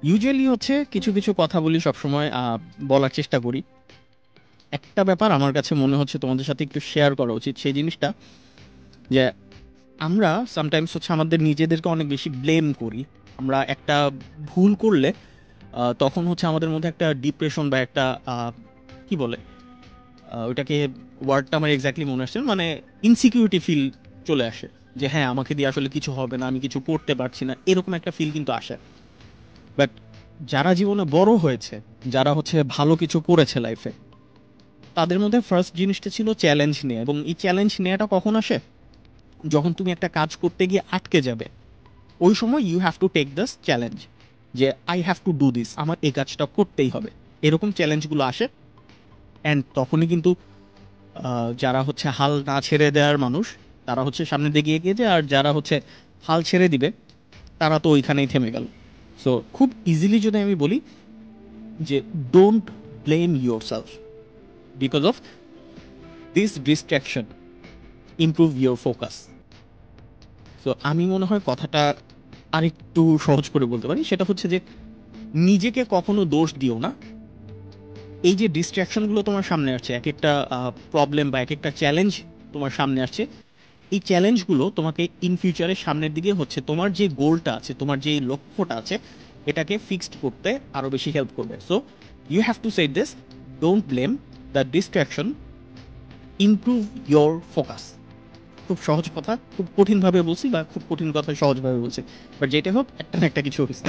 Usually হচ্ছে কিছু কিছু কথা বলি সবসময়, বলার চেষ্টা করি। একটা ব্যাপার আমার কাছে মনে হচ্ছে তোমাদের সাথে একটু শেয়ার করা উচিত, সেই জিনিসটা যে আমরা সামটাইমস হচ্ছে আমাদের নিজেদেরকে অনেক বেশি ব্লেম করি। আমরা একটা ভুল করলে তখন হচ্ছে আমাদের মধ্যে একটা ডিপ্রেশন বা একটা কি বলে ওইটাকে, ওয়ার্ডটা আমার এক্স্যাক্টলি মনে আসছে না, মানে ইনসিকিউরিটি ফিল চলে আসে। যে হ্যাঁ, আমাকে দিয়ে আসলে কিছু হবে না, আমি কিছু করতে পারছি না, এরকম একটা ফিল কিন্তু আসে। বাট যারা জীবনে বড় হয়েছে, যারা হচ্ছে ভালো কিছু করেছে লাইফে, তাদের মধ্যে ফার্স্ট জিনিসটা ছিল চ্যালেঞ্জ নেওয়া। এবং এই চ্যালেঞ্জ নেওয়াটা কখন আসে? যখন তুমি একটা কাজ করতে গিয়ে আটকে যাবে, ওই সময় you have to take this challenge, যে I have to do this, আমার এই কাজটা করতেই হবে। এরকম চ্যালেঞ্জগুলো আসে। অ্যান্ড তখনই কিন্তু যারা হচ্ছে হাল না ছেড়ে দেওয়ার মানুষ, তারা হচ্ছে সামনের দিকে এগিয়ে যায়। আর যারা হচ্ছে হাল ছেড়ে দিবে, তারা তো ওইখানেই থেমে গেল। সো খুব ইজিলি যদি আমি বলি যে don't blame yourself because of this distraction, improve your focus. So আমি মনে হয় কথাটা আরেকটু সহজ করে বলতে পারি, সেটা হচ্ছে যে নিজেকে কখনো দোষ দিও না। এই যে ডিস্ট্রাকশনগুলো তোমার সামনে আসছে, এক একটা প্রবলেম বা এক একটা চ্যালেঞ্জ তোমার সামনে আসছে, এই চ্যালেঞ্জগুলো তোমাকে ইন ফিউচারে সামনের দিকে হচ্ছে তোমার যে গোলটা আছে, তোমার যে লক্ষ্যটা আছে, এটাকে ফিক্সড করতে আরও বেশি হেল্প করবে। So you have to say this, don't blame the distraction, improve your focus. খুব সহজ কথা, খুব কঠিনভাবে বলছি, বা খুব কঠিন কথা সহজভাবে বলছি, বাট যেটা হোক, একটা না একটা কিছু হচ্ছে।